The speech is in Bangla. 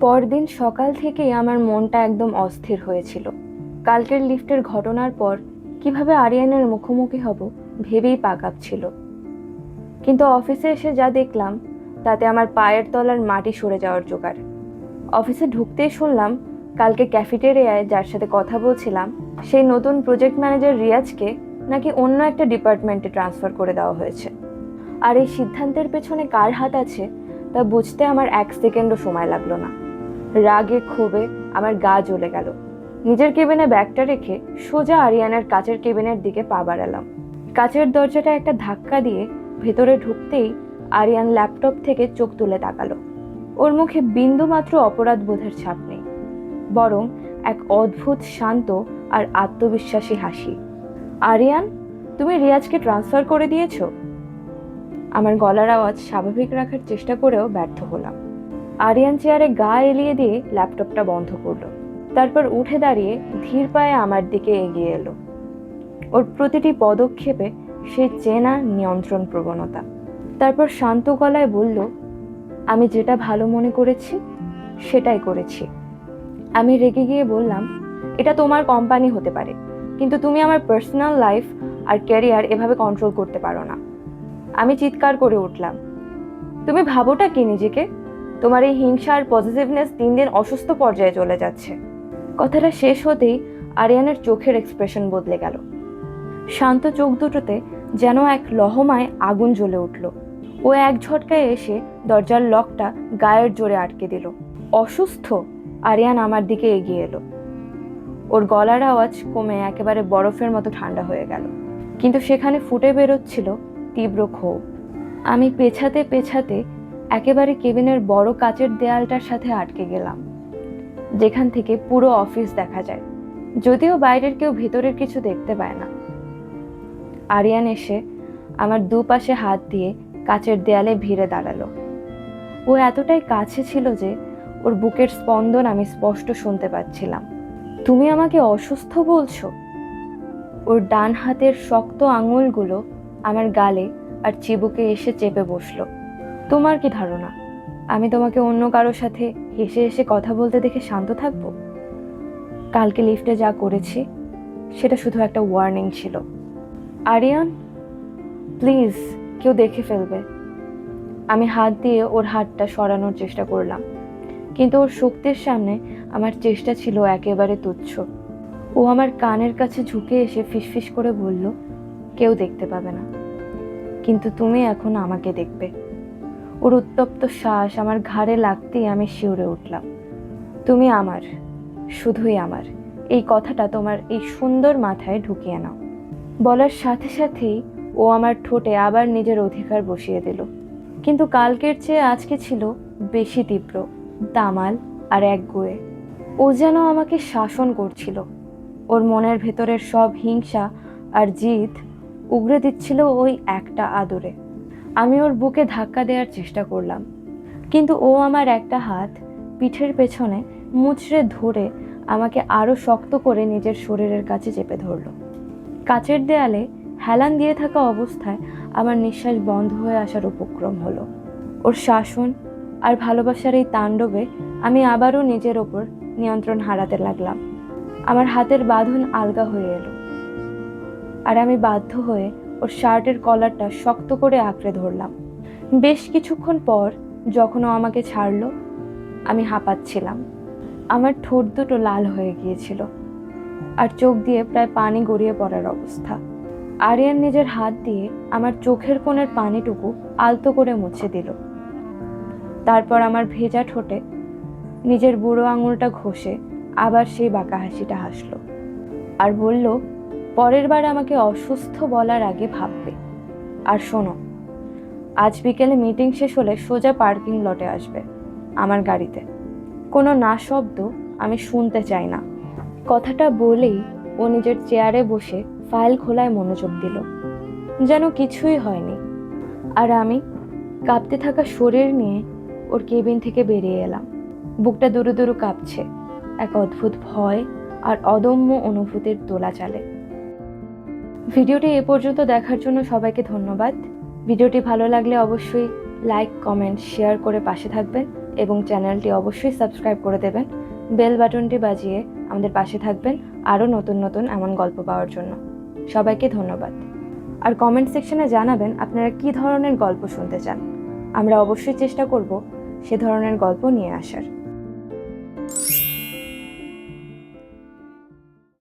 পরদিন সকাল থেকেই আমার মনটা একদম অস্থির হয়েছিল। কালকের লিফটের ঘটনার পর কিভাবে আরিয়ানের মুখোমুখি হব ভেবেই পা কাঁপছিল। কিন্তু অফিসে এসে যা দেখলাম তাতে আমার পায়ের তলার মাটি সরে যাওয়ার জোগাড়। অফিসে ঢুকতেই শুনলাম কালকে ক্যাফেটেরিয়ায় যার সাথে কথা বলছিলাম সেই নতুন প্রজেক্ট ম্যানেজার রিয়াজকে নাকি অন্য একটা ডিপার্টমেন্টে ট্রান্সফার করে দেওয়া হয়েছে। আর এই সিদ্ধান্তের পেছনে কার হাত আছে তা বুঝতে আমার 1 সেকেন্ডও সময় লাগলো না। রাগে ক্ষোভে আমার গা জ্বলে গেল। নিজের কেবিনে ব্যাগটা রেখে সোজা আরিয়ানার কাচের কেবিনের দিকে পা বাড়ালাম। কাচের দরজাটা একটা ধাক্কা দিয়ে ভেতরে ঢুকতেই আরিয়ান ল্যাপটপ থেকে চোখ তুলে তাকালো। ওর মুখে বিন্দুমাত্র অপরাধ বোধের ছাপ নেই, বরং এক অদ্ভুত শান্ত আর আত্মবিশ্বাসী হাসি। আরিয়ান, তুমি রিয়াজকে ট্রান্সফার করে দিয়েছো? আমার গলার আওয়াজ স্বাভাবিক রাখার চেষ্টা করেও ব্যর্থ হলাম। আরিয়ান চেয়ারে গা এলিয়ে দিয়ে ল্যাপটপটা বন্ধ করলো। তারপর উঠে দাঁড়িয়ে ধীর পায়ে আমার দিকে এগিয়ে এলো। ওর প্রতিটি পদক্ষেপে সে চেনা নিয়ন্ত্রণ প্রবণতা। তারপর শান্ত গলায় বলল, আমি যেটা ভালো মনে করেছি সেটাই করেছি। আমি রেগে গিয়ে বললাম, এটা তোমার কোম্পানি হতে পারে, কিন্তু তুমি আমার পার্সোনাল লাইফ আর ক্যারিয়ার এভাবে কন্ট্রোল করতে পারো না। আমি চিৎকার করে উঠলাম, তুমি ভাবোটা কি নিজেকে? তোমার এই হিংসা আর পজিটিভনেস দিন দিন অসুস্থ পর্যায়ে চলে যাচ্ছে। কথাটা শেষ হতেই আরিয়ানের চোখের এক্সপ্রেশন বদলে গেল। শান্ত চোখ দুটোতে যেন এক লহমায় আগুন জ্বলে উঠল। ও এক ঝটকায় এসে দরজার লকটা গায়ের জোরে আটকে দিল। অসুস্থ? আরিয়ান আমার দিকে এগিয়ে এলো। ওর গলার আওয়াজ কমে একেবারে বরফের মতো ঠান্ডা হয়ে গেল, কিন্তু সেখানে ফুটে বেরোচ্ছিল তীব্র ক্ষোভ। আমি পেছাতে পেছাতে একেবারে কেবিনের বড় কাচের দেয়ালটার সাথে আটকে গেলাম, যেখান থেকে পুরো অফিস দেখা যায়, যদিও বাইরের কেউ ভেতরের কিছু দেখতে পায় না। আরিয়ান এসে আমার দুপাশে হাত দিয়ে কাচের দেয়ালে ভিড়ে দাঁড়ালো। ও এতটাই কাছে ছিল যে ওর বুকের স্পন্দন আমি স্পষ্ট শুনতে পাচ্ছিলাম। তুমি আমাকে অসুস্থ বলছো? ওর ডান হাতের শক্ত আঙুলগুলো আমার গালে আর চিবুকে এসে চেপে বসলো। তোমার কি ধারণা আমি তোমাকে অন্য কারোর সাথে হেসে হেসে কথা বলতে দেখে শান্ত থাকবো? কালকে লিফটে যা করেছি সেটা শুধু একটা ওয়ার্নিং ছিল। আরিয়ান, প্লিজ, কেউ দেখে ফেলবে। আমি হাত দিয়ে ওর হাতটা সরানোর চেষ্টা করলাম, কিন্তু ওর শক্তির সামনে আমার চেষ্টা ছিল একেবারে তুচ্ছ। ও আমার কানের কাছে ঝুঁকে এসে ফিসফিস করে বলল, কেউ দেখতে পাবে না, কিন্তু তুমি এখন আমাকে দেখবে। ওর উত্তপ্ত শ্বাস আমার ঘাড়ে লাগতেই আমি শিউরে উঠলাম। তুমি আমার, শুধুই আমার, এই কথাটা তোমার এই সুন্দর মাথায় ঢুকিয়ে নাও। বলার সাথে সাথেই ও আমার ঠোঁটে আবার নিজের অধিকার বসিয়ে দিল, কিন্তু কালকের চেয়ে আজকে ছিল বেশি তীব্র, দামাল আর একগুঁয়ে। ও যেন আমাকে শাসন করছিল। ওর মনের ভেতরের সব হিংসা আর জিদ উগরে দিচ্ছিল ওই একটা আদরে। আমি ওর বুকে ধাক্কা দেওয়ার চেষ্টা করলাম, কিন্তু ও আমার একটা হাত পিঠের পেছনে মুচড়ে ধরে আমাকে আরো শক্ত করে নিজের শরীরের কাছে চেপে ধরল। কাচের দেয়ালে হেলান দিয়ে থাকা অবস্থায় আমার নিঃশ্বাস বন্ধ হয়ে আসার উপক্রম হলো। ওর শাসন আর ভালোবাসার এই তাণ্ডবে আমি আবারও নিজের ওপর নিয়ন্ত্রণ হারাতে লাগলাম। আমার হাতের বাঁধন আলগা হয়ে এলো, আর আমি বাধ্য হয়ে ওর শার্টের কলারটা শক্ত করে আঁকড়ে ধরলাম। বেশ কিছুক্ষণ পর যখন ও আমাকে ছাড়লো, আমি হাঁপাচ্ছিলাম। আমার ঠোঁট দুটো লাল হয়ে গিয়েছিল, আর চোখ দিয়ে প্রায় পানি গড়িয়ে পড়ার অবস্থা। আরিয়ান নিজের হাত দিয়ে আমার চোখের কোণের পানিটুকু আলতো করে মুছে দিল। তারপর আমার ভেজা ঠোঁটে নিজের বুড়ো আঙুলটা ঘষে আবার সেই বাঁকা হাসিটা হাসলো, আর বলল, পরের বার আমাকে অসুস্থ বলার আগে ভাববে। আর শোনো, আজ বিকেলে মিটিং শেষ হলে সোজা পার্কিং লটে আসবে আমার গাড়িতে। কোনো না শব্দ আমি শুনতে চাই না। কথাটা বলেই ও নিজের চেয়ারে বসে ফাইল খোলায় মনোযোগ দিল, যেন কিছুই হয়নি। আর আমি কাঁপতে থাকা শরীর নিয়ে ওর কেবিন থেকে বেরিয়ে এলাম। বুকটা দুরু দুরু কাঁপছে, এক অদ্ভুত ভয় আর অদম্য অনুভূতির দোলাচলে। ভিডিওটি এ পর্যন্ত দেখার জন্য সবাইকে ধন্যবাদ। ভিডিওটি ভালো লাগলে অবশ্যই লাইক, কমেন্ট, শেয়ার করে পাশে থাকবেন এবং চ্যানেলটি অবশ্যই সাবস্ক্রাইব করে দেবেন। বেল বাটনটি বাজিয়ে আমাদের পাশে থাকবেন আরও নতুন নতুন এমন গল্প পাওয়ার জন্য। সবাইকে ধন্যবাদ। আর কমেন্ট সেকশনে জানাবেন আপনারা কী ধরনের গল্প শুনতে চান। আমরা অবশ্যই চেষ্টা করব সে ধরনের গল্প নিয়ে আসার।